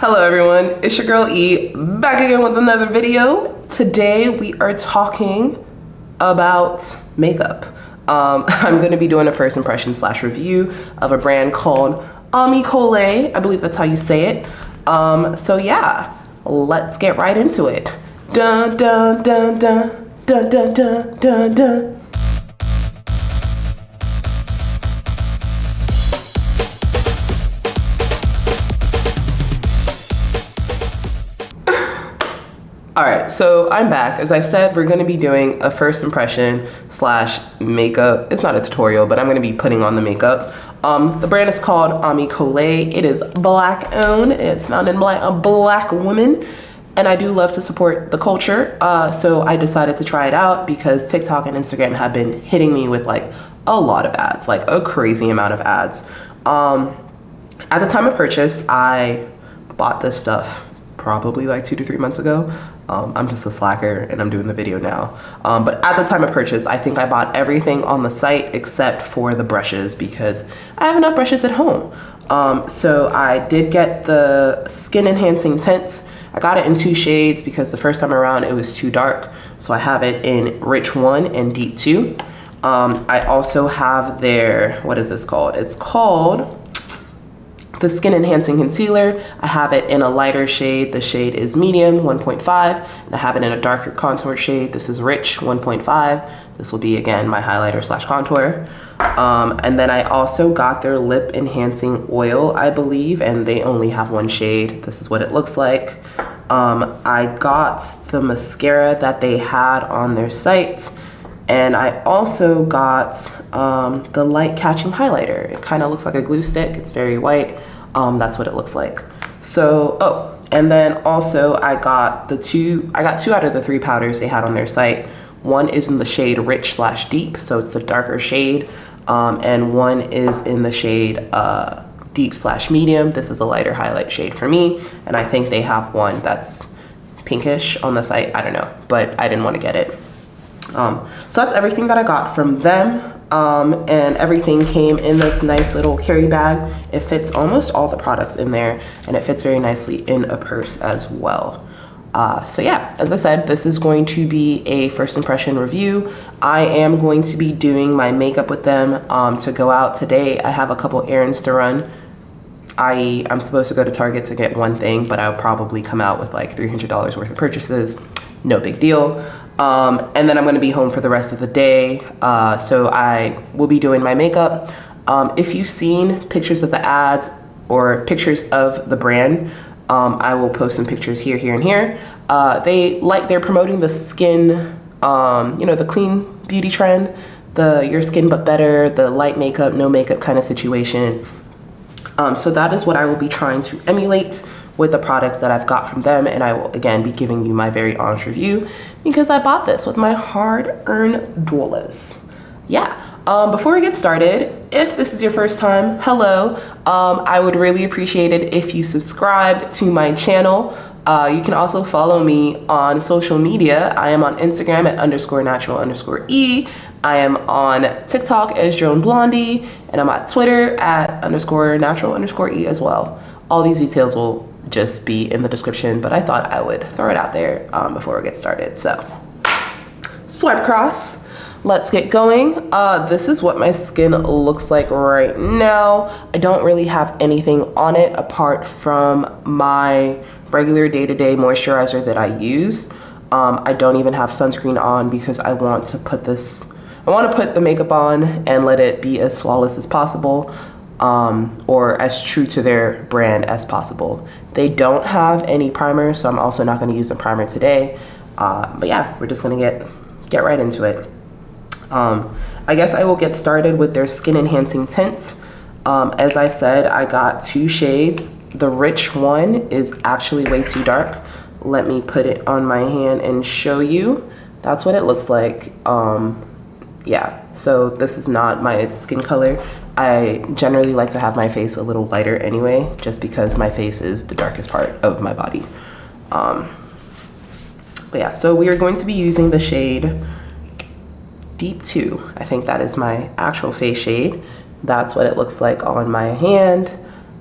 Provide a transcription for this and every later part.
Hello everyone, it's your girl E, back again with another video. Today we are talking about makeup. I'm going to be doing a first impression / review of a brand called Amicole. I believe that's how you say it. So yeah, let's get right into it. Dun dun dun dun dun dun dun dun dun. All right, so I'm back. As I said, we're gonna be doing a first impression / makeup. It's not a tutorial, but I'm gonna be putting on the makeup. The brand is called Amicole. It is Black owned. It's founded by a Black woman. And I do love to support the culture. So I decided to try it out because TikTok and Instagram have been hitting me with like a lot of ads, like a crazy amount of ads. At the time of purchase, I bought this stuff probably like 2 to 3 months ago. I'm just a slacker and I'm doing the video now. But at the time of purchase, I think I bought everything on the site except for the brushes because I have enough brushes at home. So I did get the skin enhancing tint. I got it in 2 shades because the first time around it was too dark. So I have it in Rich 1 and Deep 2. I also have their, what is this called? It's called the Skin Enhancing Concealer. I have it in a lighter shade. The shade is Medium 1.5. And I have it in a darker contour shade. This is Rich 1.5. This will be, again, my highlighter / contour. And then I also got their Lip Enhancing Oil, I believe, and they only have 1 shade. This is what it looks like. I got the mascara that they had on their site. And I also got the light catching highlighter. It kind of looks like a glue stick. It's very white. That's what it looks like. So, oh, and then also I got 2 out of the 3 powders they had on their site. One is in the shade Rich / Deep, so it's a darker shade. And one is in the shade Deep / Medium. This is a lighter highlight shade for me. And I think they have one that's pinkish on the site. I don't know, but I didn't want to get it. So that's everything that I got from them. And everything came in this nice little carry bag. It fits almost all the products in there, and it fits very nicely in a purse as well. So yeah, as I said, this is going to be a first impression review. I am going to be doing my makeup with them to go out today. I have a couple errands to run. i.e. I'm supposed to go to Target to get 1 thing, but I'll probably come out with like $300 worth of purchases. No big deal. And then I'm gonna be home for the rest of the day. So I will be doing my makeup. If you've seen pictures of the ads or pictures of the brand, I will post some pictures here, and here. They're promoting the skin, you know, the clean beauty trend, the your skin but better, the light makeup, no makeup kind of situation. So that is what I will be trying to emulate with the products that I've got from them, and I will again be giving you my very honest review because I bought this with my hard-earned dollars. Yeah. Before we get started, if this is your first time, hello. I would really appreciate it if you subscribed to my channel. You can also follow me on social media. I am on Instagram at _natural_E. I am on TikTok as Joan Blondie, and I'm on Twitter at _natural_E as well. All these details will just be in the description, but I thought I would throw it out there before we get started. So, swipe across. Let's get going. This is what my skin looks like right now. I don't really have anything on it apart from my regular day-to-day moisturizer that I use. I don't even have sunscreen on because I want to put the makeup on and let it be as flawless as possible. Or as true to their brand as possible. They don't have any primer, so I'm also not going to use the primer today. But yeah, we're just going to get right into it. I guess I will get started with their skin enhancing tint. As I said, I got 2 shades. The Rich one is actually way too dark. Let me put it on my hand and show you. That's what it looks like. Yeah, so this is not my skin color. I generally like to have my face a little lighter anyway, just because my face is the darkest part of my body. But yeah, so we are going to be using the shade Deep 2. I think that is my actual face shade. That's what it looks like on my hand.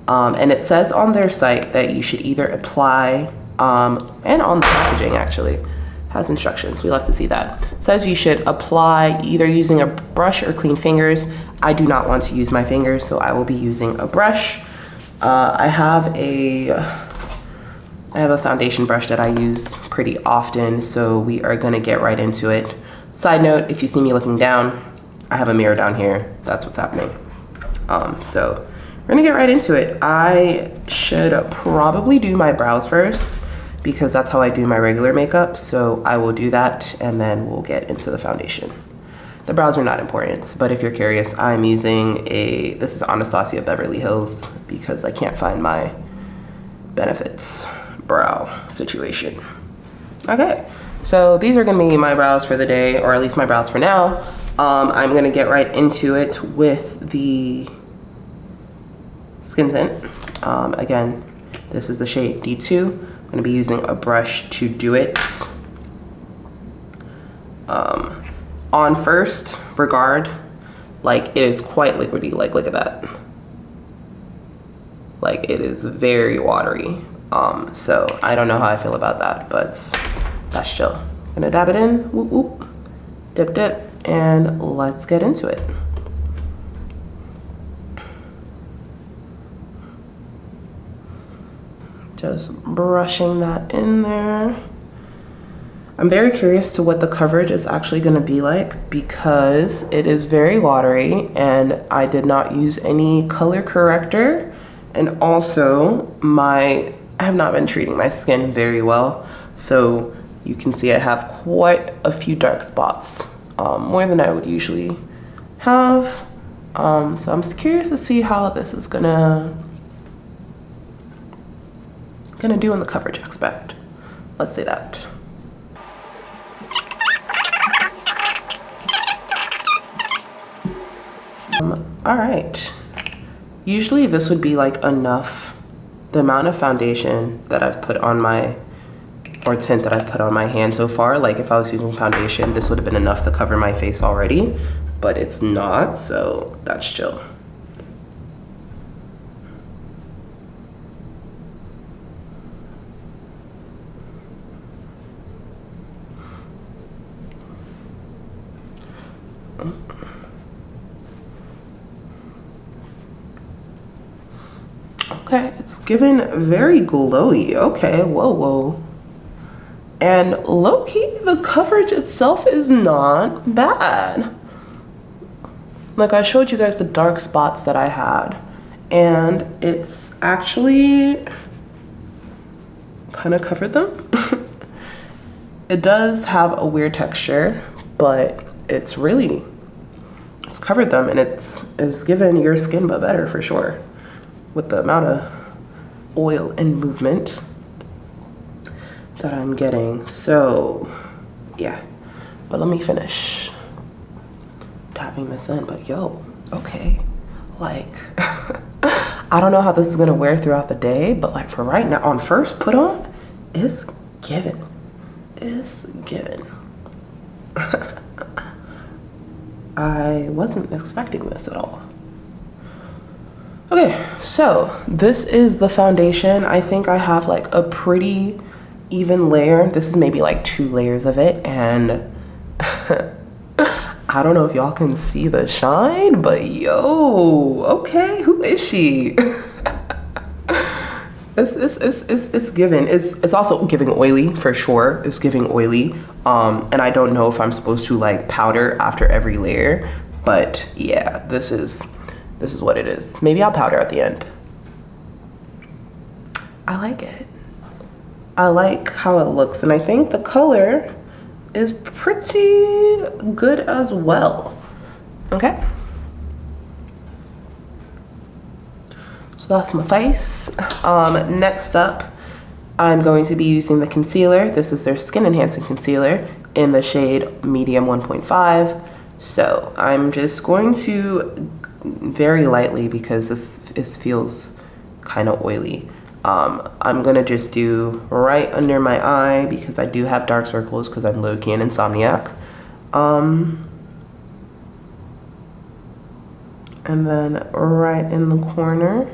And it says on their site that you should either apply, and on the packaging actually, has instructions. We love to see that. It says you should apply either using a brush or clean fingers. I do not want to use my fingers, so I will be using a brush. I have a foundation brush that I use pretty often, so we are gonna get right into it. Side note, if you see me looking down, I have a mirror down here. That's what's happening. So we're gonna get right into it. I should probably do my brows first because that's how I do my regular makeup. So I will do that and then we'll get into the foundation. The brows are not important, but if you're curious, I'm using this is Anastasia Beverly Hills because I can't find my Benefits brow situation. Okay, so these are gonna be my brows for the day, or at least my brows for now. I'm gonna get right into it with the Skin Tint. Again, this is the shade D2. I'm gonna be using a brush to do it. On first regard, like, it is quite liquidy. Like, look at that. Like, it is very watery. So I don't know how I feel about that, but that's chill. Gonna dab it in, whoop whoop, dip dip, and let's get into it. Just brushing that in there. I'm very curious to what the coverage is actually gonna be like because it is very watery and I did not use any color corrector. And also I have not been treating my skin very well. So you can see I have quite a few dark spots, more than I would usually have. So I'm curious to see how this is gonna do in the coverage aspect. Let's say that. All right. Usually this would be like enough. The amount of foundation that I've put on my, or tint that I've put on my hand so far, like if I was using foundation, this would have been enough to cover my face already, but it's not, so that's chill. Okay, it's given very glowy. Okay, whoa, whoa. And low-key, the coverage itself is not bad. Like, I showed you guys the dark spots that I had, and it's actually kind of covered them. It does have a weird texture, but it's covered them, and it's given your skin but better for sure with the amount of oil and movement that I'm getting. So yeah, but let me finish tapping this in. But yo, okay, like I don't know how this is gonna wear throughout the day, but like for right now, on first put on, it's given. I wasn't expecting this at all. Okay, so this is the foundation. I think I have like a pretty even layer. This is maybe like 2 layers of it, and I don't know if y'all can see the shine, but yo, okay, who is she? It's given. It's also giving oily for sure. It's giving oily. And I don't know if I'm supposed to like powder after every layer, but yeah, this is what it is. Maybe I'll powder at the end. I like it. I like how it looks, and I think the color is pretty good as well. Okay. So that's my face. Next up, I'm going to be using the concealer. This is their Skin Enhancing Concealer in the shade Medium 1.5. So I'm just going to very lightly, because this feels kind of oily. I'm gonna just do right under my eye because I do have dark circles because I'm low-key an insomniac. And then right in the corner.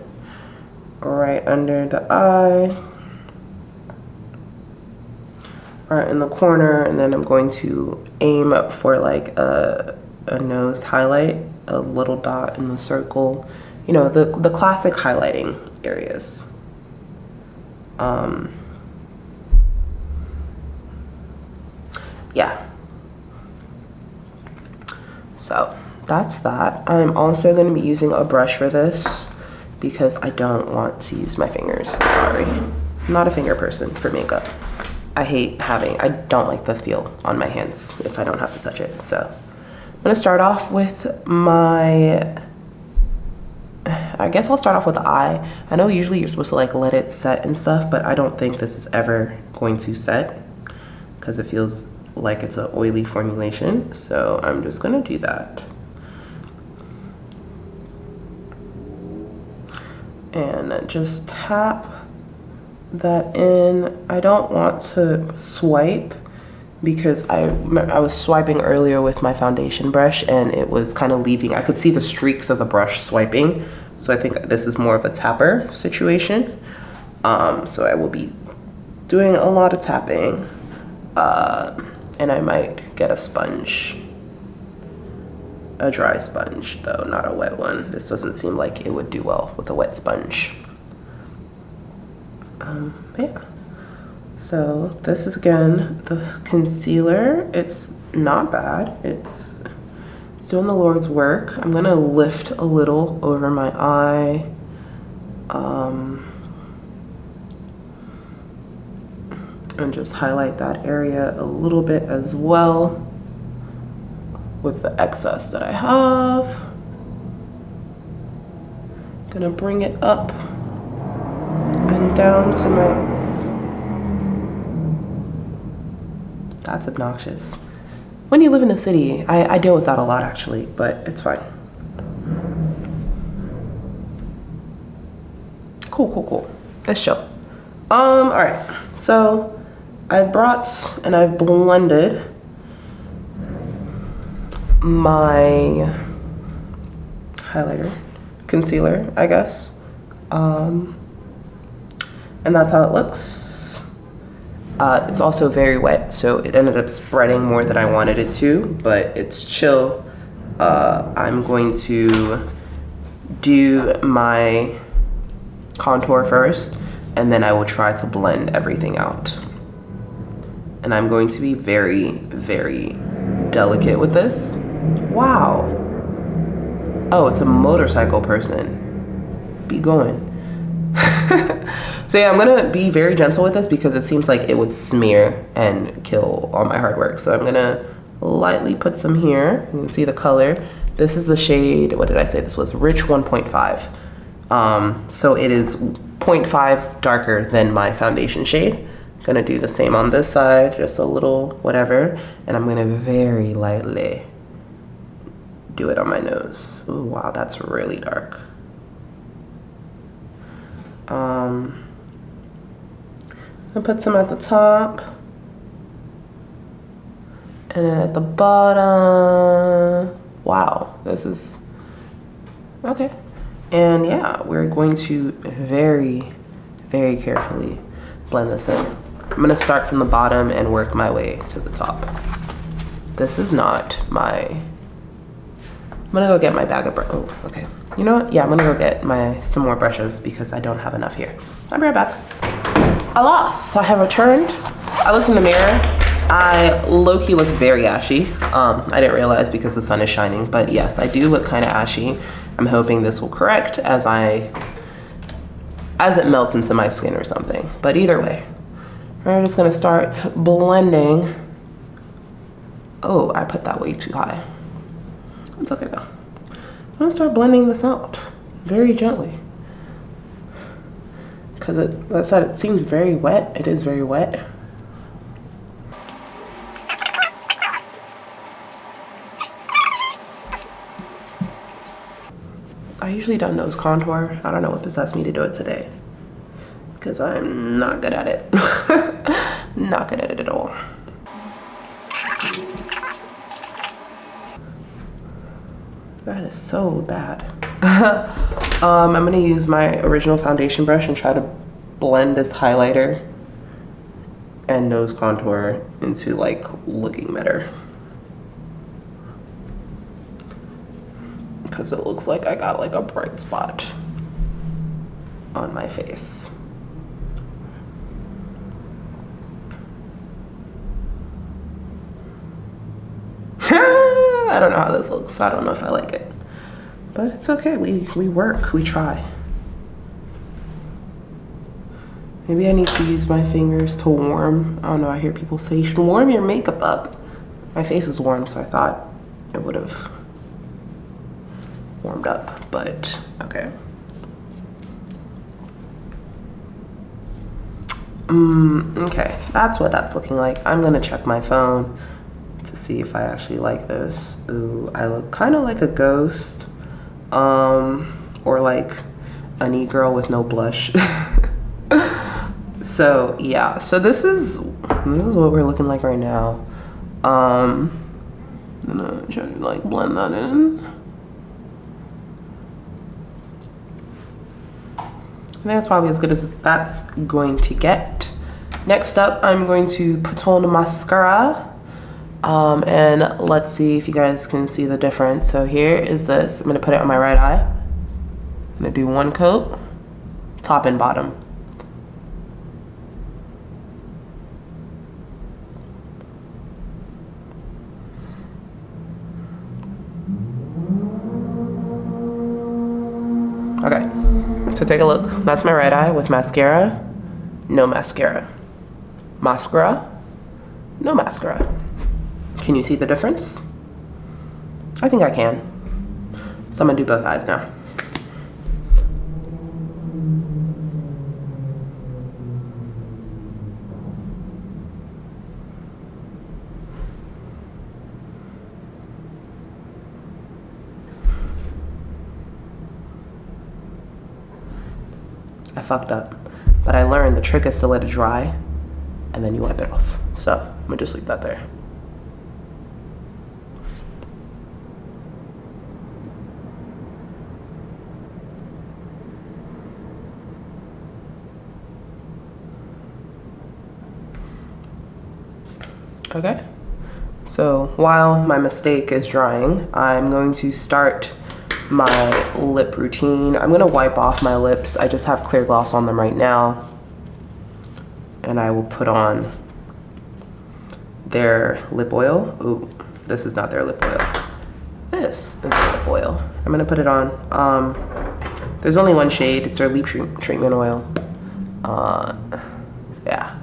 right under the eye, right in the corner, and then I'm going to aim up for like a nose highlight, a little dot in the circle, you know, the classic highlighting areas. Yeah. So that's that. I'm also going to be using a brush for this because I don't want to use my fingers. Sorry. I'm not a finger person for makeup. I don't like the feel on my hands if I don't have to touch it. So I'm going to start off with I guess I'll start off with the eye. I know usually you're supposed to like let it set and stuff, but I don't think this is ever going to set because it feels like it's an oily formulation. So I'm just gonna do that. And just tap that in. I don't want to swipe because I was swiping earlier with my foundation brush and it was kind of leaving, I could see the streaks of the brush swiping. So I think this is more of a tapper situation. So I will be doing a lot of tapping. And I might get a sponge, a dry sponge though, not a wet one. This doesn't seem like it would do well with a wet sponge. Yeah. So this is again the concealer. It's not bad. It's doing the Lord's work. I'm gonna lift a little over my eye. And just highlight that area a little bit as well with the excess that I have. Gonna bring it up and down to my, that's obnoxious. When you live in the city, I deal with that a lot actually, but it's fine. Cool. Let's chill. All right, so I brought and I've blended my highlighter, concealer, I guess. And that's how it looks. It's also very wet, so it ended up spreading more than I wanted it to, but it's chill. I'm going to do my contour first, and then I will try to blend everything out. And I'm going to be very, very delicate with this. Wow. Oh, it's a motorcycle person. Be going. So yeah, I'm gonna be very gentle with this because it seems like it would smear and kill all my hard work. So I'm gonna lightly put some here. You can see the color. This is the shade, what did I say? This was Rich 1.5. So it is 0.5 darker than my foundation shade. Gonna do the same on this side, just a little whatever. And I'm gonna very lightly do it on my nose. Ooh, wow, that's really dark. I'll put some at the top and then at the bottom. Wow, this is okay. And yeah, we're going to very, very carefully blend this in. I'm gonna start from the bottom and work my way to the top. This is not my, I'm gonna go get my bag of oh, okay. You know what? Yeah, I'm gonna go get some more brushes because I don't have enough here. I'll be right back. Alas, I have returned. I looked in the mirror. I low-key look very ashy. I didn't realize because the sun is shining, but yes, I do look kind of ashy. I'm hoping this will correct as it melts into my skin or something. But either way, we're just gonna start blending. Oh, I put that way too high. It's okay though. I'm gonna start blending this out very gently. Because like I said, it seems very wet. It is very wet. I usually don't nose contour. I don't know what possessed me to do it today. Because I'm not good at it. Not good at it at all. That is so bad. I'm gonna use my original foundation brush and try to blend this highlighter and nose contour into like looking better. Because it looks like I got like a bright spot on my face. I don't know how this looks. I don't know if I like it. But it's okay. We work. We try. Maybe I need to use my fingers to warm. I don't know. I hear people say you should warm your makeup up. My face is warm, so I thought it would have warmed up. But okay. Okay. That's what that's looking like. I'm gonna check my phone to see if I actually like this. Ooh, I look kind of like a ghost, or like a neat girl with no blush. So yeah, so this is what we're looking like right now. I'm gonna try to like blend that in. I think that's probably as good as that's going to get. Next up, I'm going to put on mascara. And let's see if you guys can see the difference. So here is this. I'm gonna put it on my right eye. I'm gonna do one coat, top and bottom. Okay, so take a look. That's my right eye with mascara, no mascara. Mascara, no mascara. Can you see the difference? I think I can. So I'm gonna do both eyes now. I fucked up, but I learned the trick is to let it dry and then you wipe it off. So I'm gonna just leave that there. Okay, so while my mistake is drying, I'm going to start my lip routine. I'm gonna wipe off my lips. I just have clear gloss on them right now. And I will put on their lip oil. Ooh, this is not their lip oil. This is their lip oil. I'm gonna put it on. There's only one shade. It's their lip treatment oil. So yeah.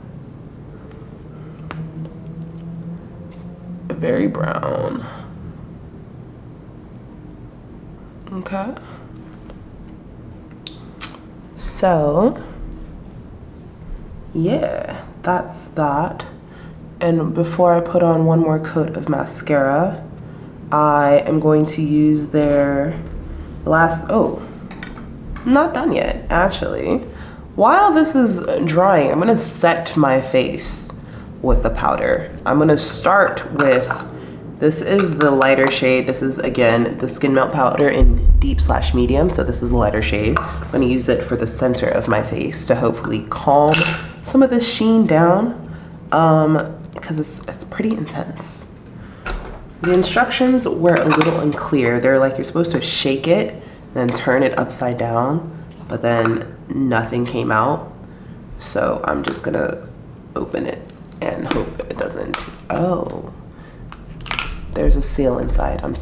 Very brown. Okay. So, yeah, that's that. And before I put on one more coat of mascara, I am going to use their last, oh, I'm not done yet, actually. While this is drying, I'm gonna set my face with the powder. I'm gonna start with, this is the lighter shade. This is, again, the Skin Melt powder in deep/medium, so this is a lighter shade. I'm gonna use it for the center of my face to hopefully calm some of this sheen down, because it's pretty intense. The instructions were a little unclear. They're like, you're supposed to shake it, then turn it upside down, but then nothing came out. So I'm just gonna open it and hope it doesn't, oh. There's a seal inside. I'm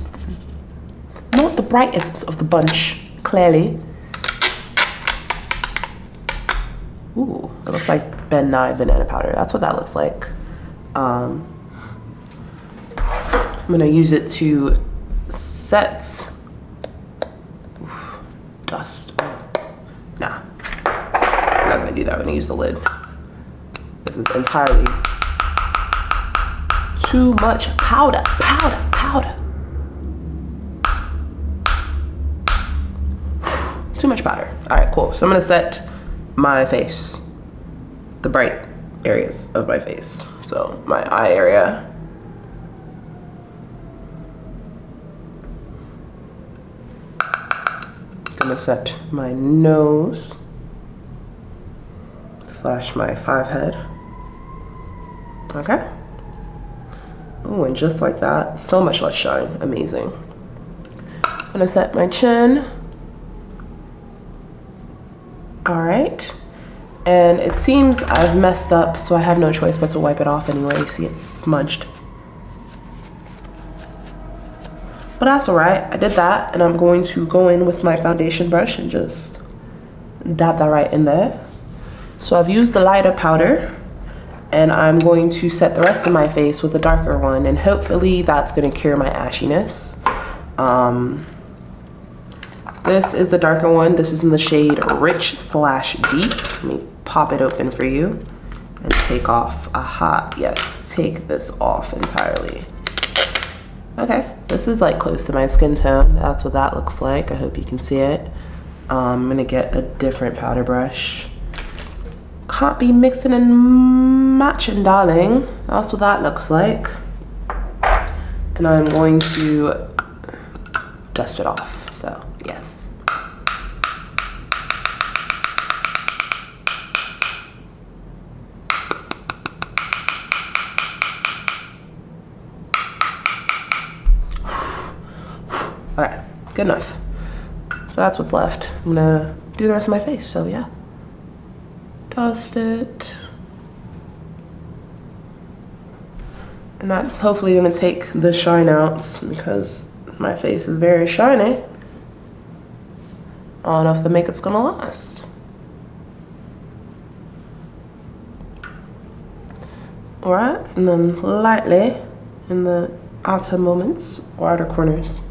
not the brightest of the bunch, clearly. Ooh, it looks like Ben Nye banana powder. That's what that looks like. I'm gonna use it to set, oof, dust. Nah, I'm not gonna do that. I'm gonna use the lid. This is entirely too much powder, powder, powder. Too much powder. All right, cool. So I'm gonna set my face, the bright areas of my face. So my eye area. gonna set my nose slash my 5 head. Okay. Oh, and just like that, so much less shine. Amazing. I'm gonna set my chin. All right. And it seems I've messed up, so I have no choice but to wipe it off anyway. You see it's smudged. But that's all right. I did that, and I'm going to go in with my foundation brush and just dab that right in there. So I've used the lighter powder, and I'm going to set the rest of my face with a darker one, and hopefully that's gonna cure my ashiness. This is the darker one. This is in the shade Rich slash Deep. Let me pop it open for you and take off, aha, yes, take this off entirely. Okay, this is like close to my skin tone. That's what that looks like. I hope you can see it. I'm gonna get a different powder brush. Can't be mixing and matching, darling. That's what that looks like. And I'm going to dust it off, so yes. All right, good enough. So that's what's left. I'm gonna do the rest of my face, so yeah. Dust it. And that's hopefully gonna take the shine out because my face is very shiny. I don't know if the makeup's gonna last. All right, and then lightly in the outer moments or outer corners.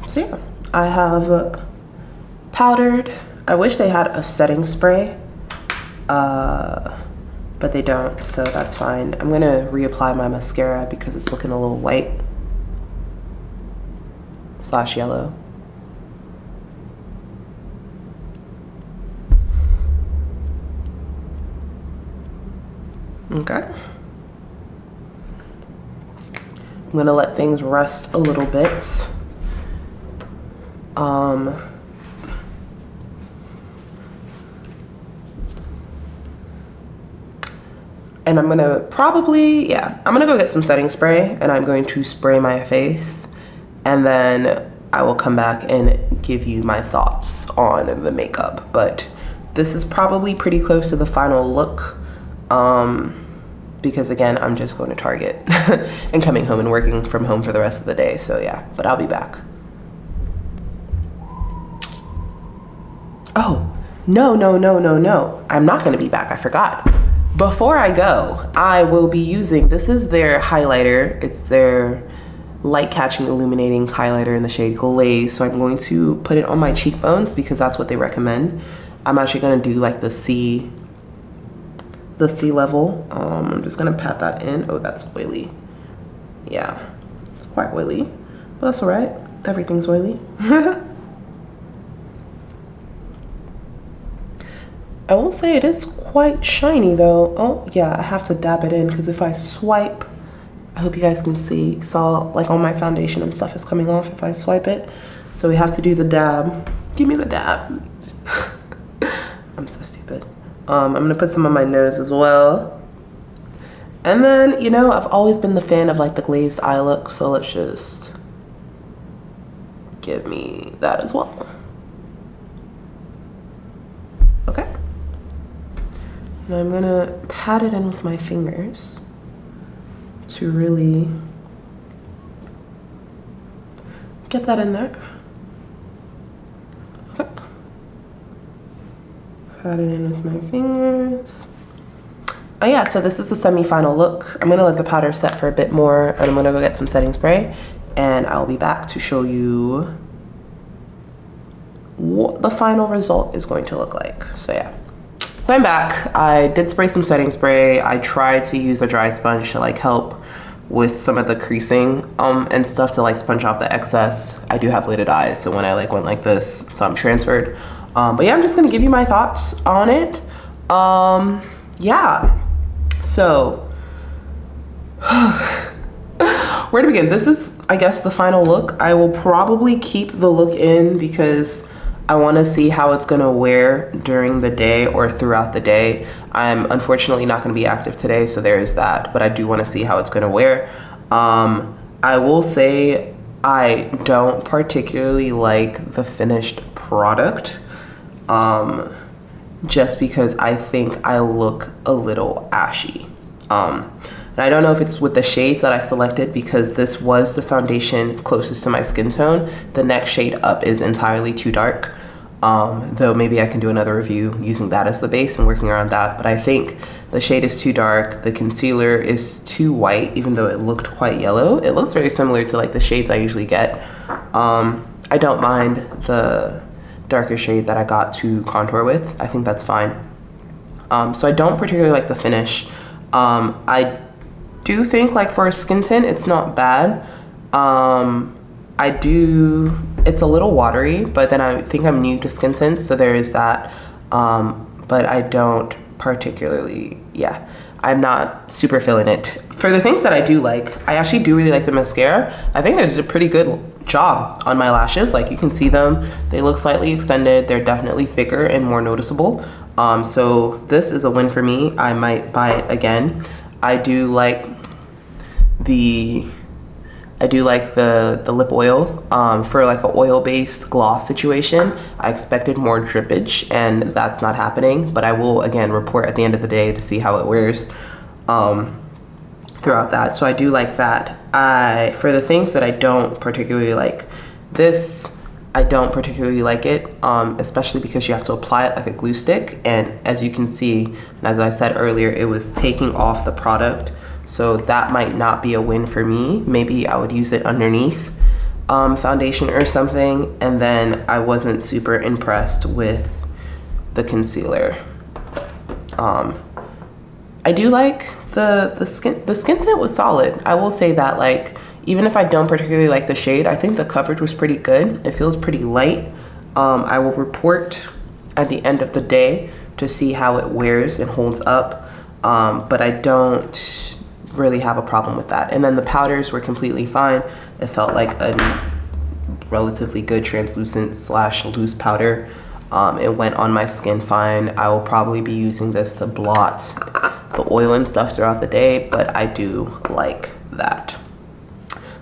So yeah, I have powdered. I wish they had a setting spray, but they don't, so that's fine. I'm gonna reapply my mascara because it's looking a little white slash yellow. Okay. I'm gonna let things rest a little bit. And I'm gonna probably, yeah, I'm gonna go get some setting spray and I'm going to spray my face, and then I will come back and give you my thoughts on the makeup. But this is probably pretty close to the final look, because again, I'm just going to Target and coming home and working from home for the rest of the day. So yeah, but I'll be back. Oh, no. I'm not gonna be back, I forgot. Before I go, I will be using, this is their highlighter. It's their light catching illuminating highlighter in the shade Glaze. So I'm going to put it on my cheekbones because that's what they recommend. I'm actually gonna do like the C level. I'm just gonna pat that in. Oh, that's oily. Yeah, it's quite oily, but that's all right. Everything's oily. I will say it is quite shiny though. Oh yeah, I have to dab it in because if I swipe, I hope you guys can see, so like all my foundation and stuff is coming off if I swipe it. So we have to do the dab. Give me the dab. I'm so stupid. I'm gonna put some on my nose as well. And then, you know, I've always been the fan of like the glazed eye look, so let's just give me that as well. Okay. And I'm gonna pat it in with my fingers to really get that in there. Okay. Pat it in with my fingers. Oh yeah, so this is the semi-final look. I'm gonna let the powder set for a bit more, and I'm gonna go get some setting spray, and I'll be back to show you what the final result is going to look like. So yeah. So I'm back. I did spray some setting spray. I tried to use a dry sponge to like help with some of the creasing and stuff to like sponge off the excess. I do have lidded eyes, so when I like went like this, some transferred. But yeah, I'm just gonna give you my thoughts on it. Yeah. So Where to begin? This is, I guess, the final look. I will probably keep the look in because I want to see how it's going to wear during the day or throughout the day. I'm unfortunately not going to be active today, so there is that, but I do want to see how it's going to wear. I will say I don't particularly like the finished product, just because I think I look a little ashy. And I don't know if it's with the shades that I selected, because this was the foundation closest to my skin tone. The next shade up is entirely too dark, though maybe I can do another review using that as the base and working around that. But I think the shade is too dark. The concealer is too white, even though it looked quite yellow. It looks very similar to like the shades I usually get. I don't mind the darker shade that I got to contour with. I think that's fine. So I don't particularly like the finish. I do think like for a skin tint, it's not bad. It's a little watery, but then I think I'm new to skin tints, so there is that. But I don't particularly, I'm not super feeling it. For the things that I do like, I actually do really like the mascara. I think I did a pretty good job on my lashes. Like you can see them, they look slightly extended. They're definitely thicker and more noticeable. So this is a win for me. I might buy it again. I do like the lip oil for like an oil-based gloss situation. I expected more drippage, and that's not happening, but I will again report at the end of the day to see how it wears throughout that. So I do like that. For the things that I don't particularly like, I don't particularly like it, especially because you have to apply it like a glue stick, and as you can see, and as I said earlier, it was taking off the product, so that might not be a win for me. Maybe I would use it underneath foundation or something, and then I wasn't super impressed with the concealer. I do like the skin tint was solid. I will say that, like, even if I don't particularly like the shade, I think the coverage was pretty good. It feels pretty light. I will report at the end of the day to see how it wears and holds up, but I don't really have a problem with that. And then the powders were completely fine. It felt like a relatively good translucent / loose powder. It went on my skin fine. I will probably be using this to blot the oil and stuff throughout the day, but I do like that.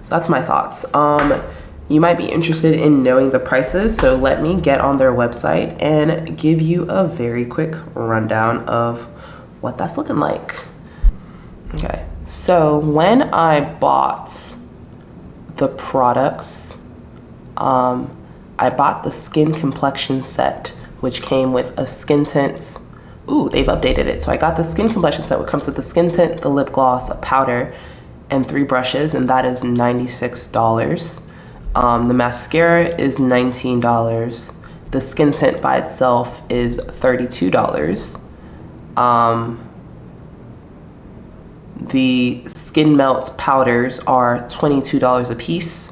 So that's my thoughts. You might be interested in knowing the prices, so let me get on their website and give you a very quick rundown of what that's looking like. Okay, so when I bought the products, I bought the skin complexion set, which came with a skin tint. Ooh, they've updated it. So I got the skin complexion set, which comes with the skin tint, the lip gloss, a powder, and 3 brushes, and that is $96. The mascara is $19. The skin tint by itself is $32. The skin melt powders are $22 a piece.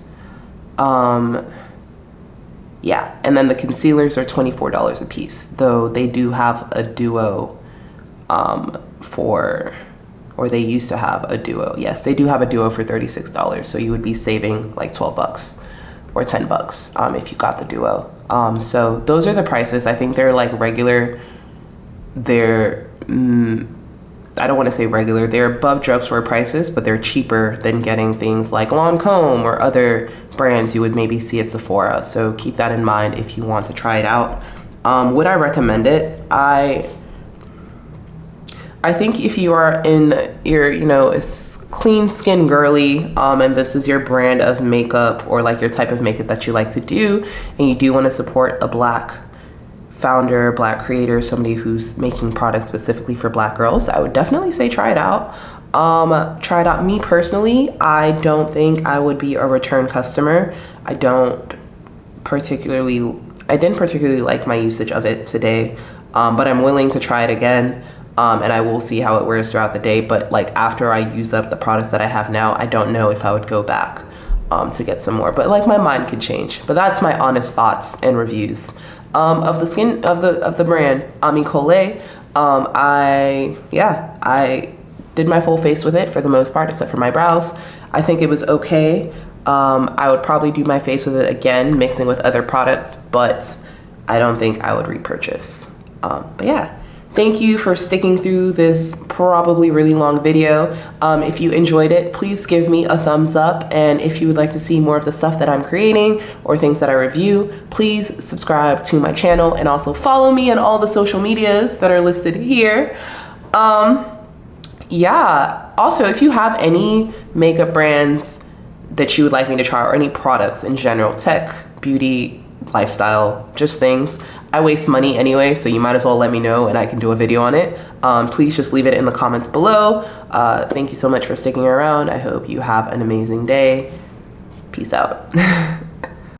Yeah, and then the concealers are $24 a piece, though they do have a duo or they used to have a duo. Yes, they do have a duo for $36, so you would be saving like 12 bucks or 10 bucks if you got the duo. So those are the prices. I think they're like regular. They're, I don't want to say regular, they're above drugstore prices, but they're cheaper than getting things like Lancome or other brands you would maybe see at Sephora. So keep that in mind if you want to try it out. Would I recommend it? I think if you are in your, clean skin girly, and this is your brand of makeup or like your type of makeup that you like to do, and you do want to support a Black founder, Black creator, somebody who's making products specifically for Black girls, I would definitely say try it out. Try it out. Me personally, I don't think I would be a return customer. I didn't particularly like my usage of it today, but I'm willing to try it again. And I will see how it wears throughout the day. But like after I use up the products that I have now, I don't know if I would go back to get some more. But like my mind could change. But that's my honest thoughts and reviews of the brand Ami Colé. I did my full face with it for the most part, except for my brows. I think it was okay. I would probably do my face with it again, mixing with other products, but I don't think I would repurchase. But yeah. Thank you for sticking through this probably really long video. If you enjoyed it, please give me a thumbs up. And if you would like to see more of the stuff that I'm creating or things that I review, please subscribe to my channel and also follow me on all the social medias that are listed here. Yeah, also if you have any makeup brands that you would like me to try or any products in general, tech, beauty, lifestyle, just things. I waste money anyway, so you might as well let me know and I can do a video on it. Please just leave it in the comments below. Thank you so much for sticking around. I hope you have an amazing day. Peace out.